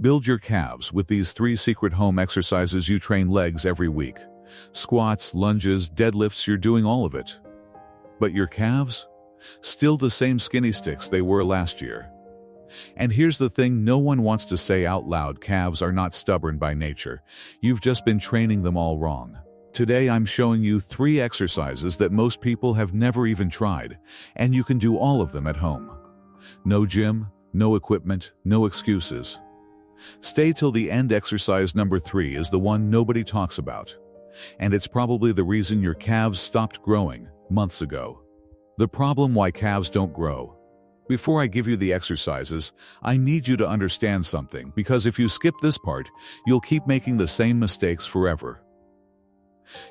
Build your calves with these 3 secret home exercises. You train legs every week. Squats, lunges, deadlifts, you're doing all of it. But your calves? Still the same skinny sticks they were last year. And here's the thing no one wants to say out loud: calves are not stubborn by nature. You've just been training them all wrong. Today I'm showing you 3 exercises that most people have never even tried, and you can do all of them at home. No gym, no equipment, no excuses. Stay till the end. Exercise number 3 is the one nobody talks about. And it's probably the reason your calves stopped growing months ago. The problem why calves don't grow. Before I give you the exercises, I need you to understand something, because if you skip this part, you'll keep making the same mistakes forever.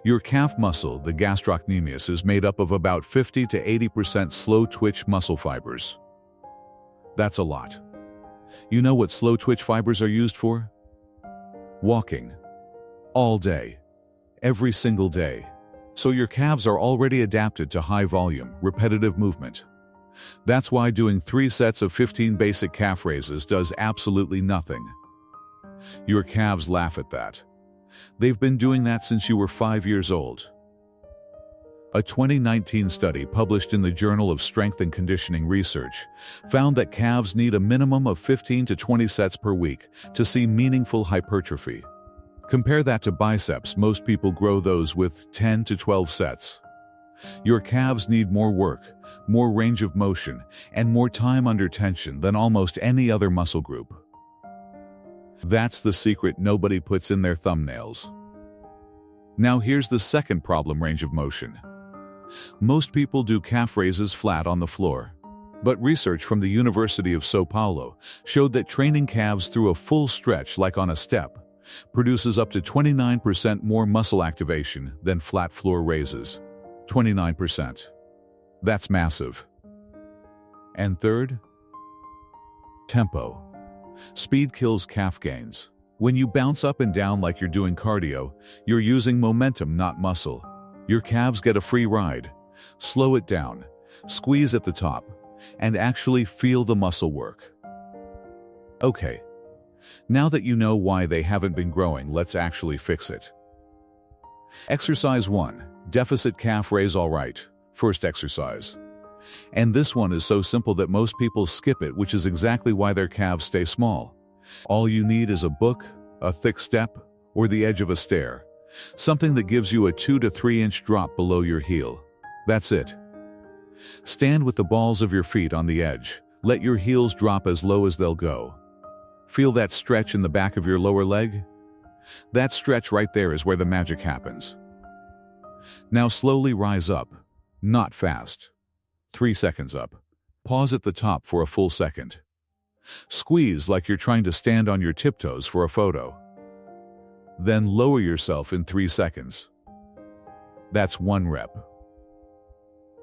Your calf muscle, the gastrocnemius, is made up of about 50 to 80% slow-twitch muscle fibers. That's a lot. You know what slow-twitch fibers are used for? Walking. All day. Every single day. So your calves are already adapted to high-volume, repetitive movement. That's why doing 3 sets of 15 basic calf raises does absolutely nothing. Your calves laugh at that. They've been doing that since you were 5 years old. A 2019 study published in the Journal of Strength and Conditioning Research found that calves need a minimum of 15 to 20 sets per week to see meaningful hypertrophy. Compare that to biceps. Most people grow those with 10 to 12 sets. Your calves need more work, more range of motion, and more time under tension than almost any other muscle group. That's the secret nobody puts in their thumbnails. Now here's the second problem: range of motion. Most people do calf raises flat on the floor. But research from the University of São Paulo showed that training calves through a full stretch, like on a step, produces up to 29% more muscle activation than flat floor raises. 29%. That's massive. And third, tempo. Speed kills calf gains. When you bounce up and down like you're doing cardio, you're using momentum, not muscle. Your calves get a free ride. Slow it down, squeeze at the top, and actually feel the muscle work. Okay, now that you know why they haven't been growing, let's actually fix it. Exercise 1. Deficit calf raise. All right, first exercise. And this one is so simple that most people skip it, which is exactly why their calves stay small. All you need is a book, a thick step, or the edge of a stair. Something that gives you a 2 to 3 inch drop below your heel. That's it. Stand with the balls of your feet on the edge. Let your heels drop as low as they'll go. Feel that stretch in the back of your lower leg? That stretch right there is where the magic happens. Now slowly rise up. Not fast. 3 seconds up. Pause at the top for a full second. Squeeze like you're trying to stand on your tiptoes for a photo. Then lower yourself in 3 seconds. That's 1 rep.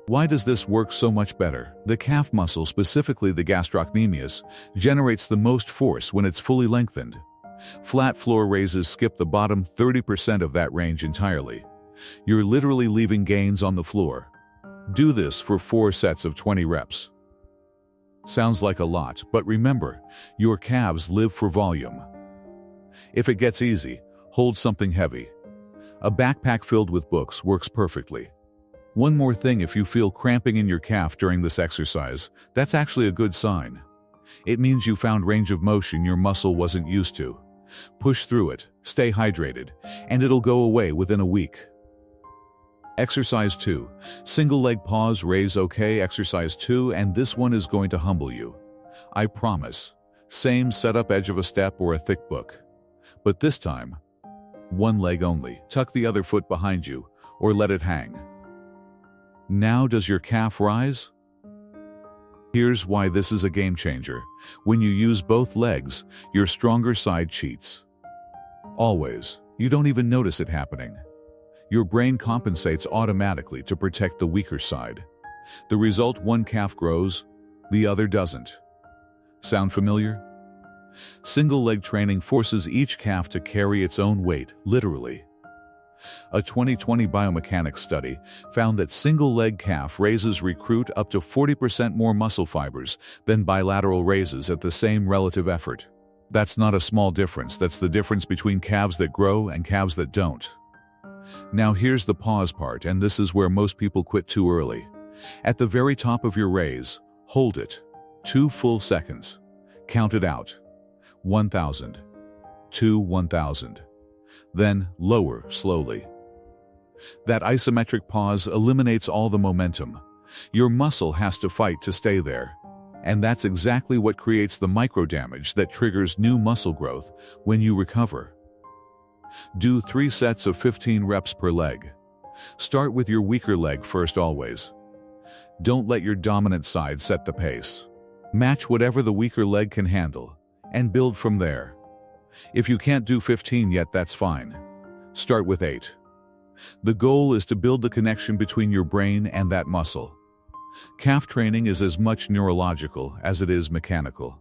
Why does this work so much better? The calf muscle, specifically the gastrocnemius, generates the most force when it's fully lengthened. Flat floor raises skip the bottom 30% of that range entirely. You're literally leaving gains on the floor. Do this for 4 sets of 20 reps. Sounds like a lot, but remember, your calves live for volume. If it gets easy, hold something heavy. A backpack filled with books works perfectly. One more thing: if you feel cramping in your calf during this exercise, that's actually a good sign. It means you found range of motion your muscle wasn't used to. Push through it, stay hydrated, and it'll go away within a week. Exercise 2. Single leg pause raise. Okay, exercise 2, and this one is going to humble you. I promise. Same setup: edge of a step or a thick book. But this time, 1 leg only. Tuck the other foot behind you, or let it hang. Now does your calf rise? Here's why this is a game changer. When you use both legs, your stronger side cheats. Always. You don't even notice it happening. Your brain compensates automatically to protect the weaker side. The result: one calf grows, the other doesn't. Sound familiar? Single leg training forces each calf to carry its own weight, literally. A 2020 biomechanics study found that single-leg calf raises recruit up to 40% more muscle fibers than bilateral raises at the same relative effort. That's not a small difference. That's the difference between calves that grow and calves that don't. Now here's the pause part, and this is where most people quit too early. At the very top of your raise, hold it. 2 full seconds. Count it out. 1,000. 2, 1,000. Then lower slowly. That isometric pause eliminates all the momentum. Your muscle has to fight to stay there. And that's exactly what creates the micro damage that triggers new muscle growth when you recover. Do 3 sets of 15 reps per leg. Start with your weaker leg first always. Don't let your dominant side set the pace. Match whatever the weaker leg can handle, and build from there. If you can't do 15 yet, that's fine. Start with 8. The goal is to build the connection between your brain and that muscle. Calf training is as much neurological as it is mechanical.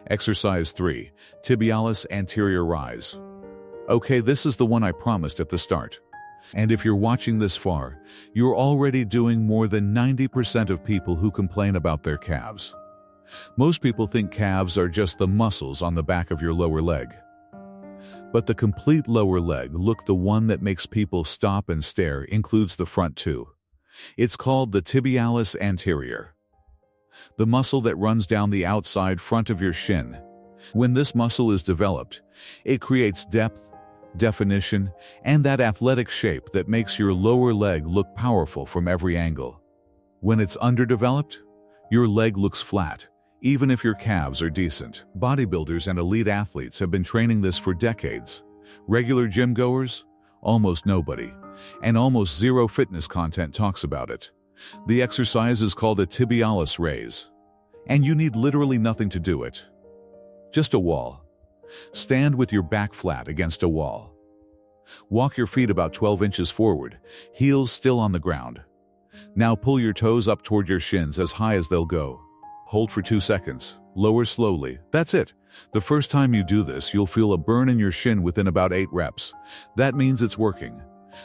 Exercise 3. Tibialis anterior rise. Okay, this is the one I promised at the start. And if you're watching this far, you're already doing more than 90% of people who complain about their calves. Most people think calves are just the muscles on the back of your lower leg. But the complete lower leg, look, the one that makes people stop and stare, includes the front too. It's called the tibialis anterior. The muscle that runs down the outside front of your shin. When this muscle is developed, it creates depth, definition, and that athletic shape that makes your lower leg look powerful from every angle. When it's underdeveloped, your leg looks flat, even if your calves are decent. Bodybuilders and elite athletes have been training this for decades. Regular gym goers? Almost nobody. And almost zero fitness content talks about it. The exercise is called a tibialis raise. And you need literally nothing to do it. Just a wall. Stand with your back flat against a wall. Walk your feet about 12 inches forward, heels still on the ground. Now pull your toes up toward your shins as high as they'll go. Hold for 2 seconds. Lower slowly. That's it. The first time you do this, you'll feel a burn in your shin within about 8 reps. That means it's working.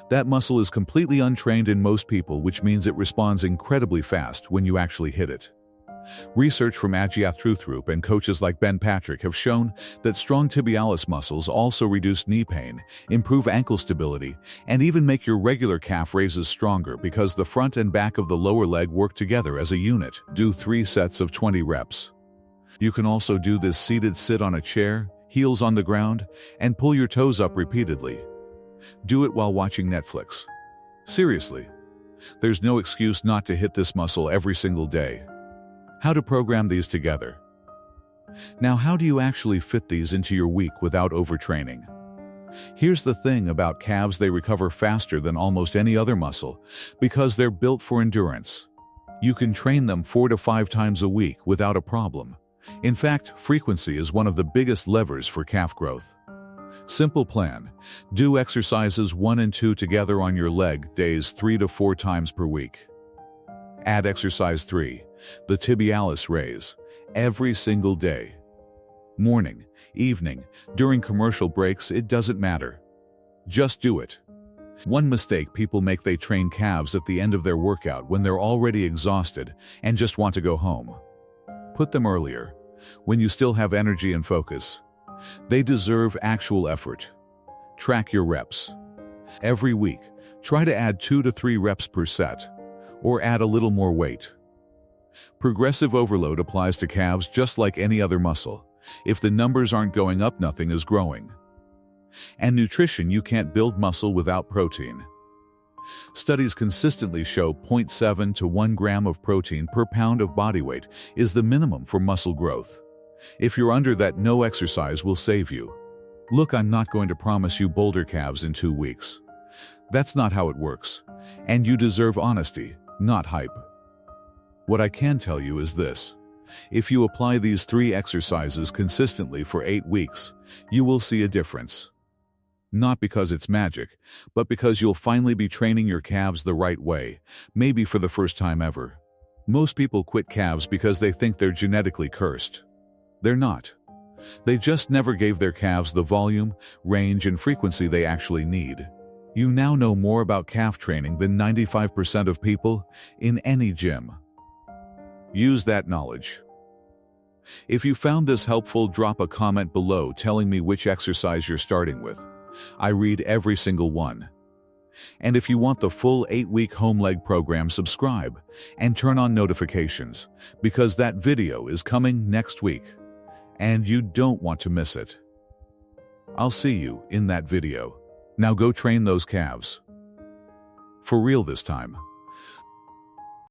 That muscle is completely untrained in most people, which means it responds incredibly fast when you actually hit it. Research from Agiath Truthroop and coaches like Ben Patrick have shown that strong tibialis muscles also reduce knee pain, improve ankle stability, and even make your regular calf raises stronger because the front and back of the lower leg work together as a unit. Do 3 sets of 20 reps. You can also do this seated. Sit on a chair, heels on the ground, and pull your toes up repeatedly. Do it while watching Netflix. Seriously, there's no excuse not to hit this muscle every single day. How to program these together. Now, how do you actually fit these into your week without overtraining? Here's the thing about calves: they recover faster than almost any other muscle because they're built for endurance. You can train them 4 to 5 times a week without a problem. In fact, frequency is one of the biggest levers for calf growth. Simple plan. Do exercises 1 and 2 together on your leg days 3 to 4 times per week. Add exercise 3, the tibialis raise, every single day. Morning, evening, during commercial breaks, it doesn't matter. Just do it. One mistake people make: they train calves at the end of their workout when they're already exhausted and just want to go home. Put them earlier, when you still have energy and focus. They deserve actual effort. Track your reps. Every week, try to add 2 to 3 reps per set, or add a little more weight. Progressive overload applies to calves just like any other muscle. If the numbers aren't going up, nothing is growing. And nutrition: you can't build muscle without protein. Studies consistently show 0.7 to 1 gram of protein per pound of body weight is the minimum for muscle growth. If you're under that, no exercise will save you. Look, I'm not going to promise you boulder calves in 2 weeks. That's not how it works. And you deserve honesty, not hype. What I can tell you is this: if you apply these 3 exercises consistently for 8 weeks, you will see a difference. Not because it's magic, but because you'll finally be training your calves the right way, maybe for the first time ever. Most people quit calves because they think they're genetically cursed. They're not. They just never gave their calves the volume, range, and frequency they actually need. You now know more about calf training than 95% of people in any gym. Use that knowledge. If you found this helpful, drop a comment below telling me which exercise you're starting with. I read every single one. And if you want the full 8-week home leg program, subscribe and turn on notifications, because that video is coming next week, and you don't want to miss it. I'll see you in that video. Now go train those calves. For real this time.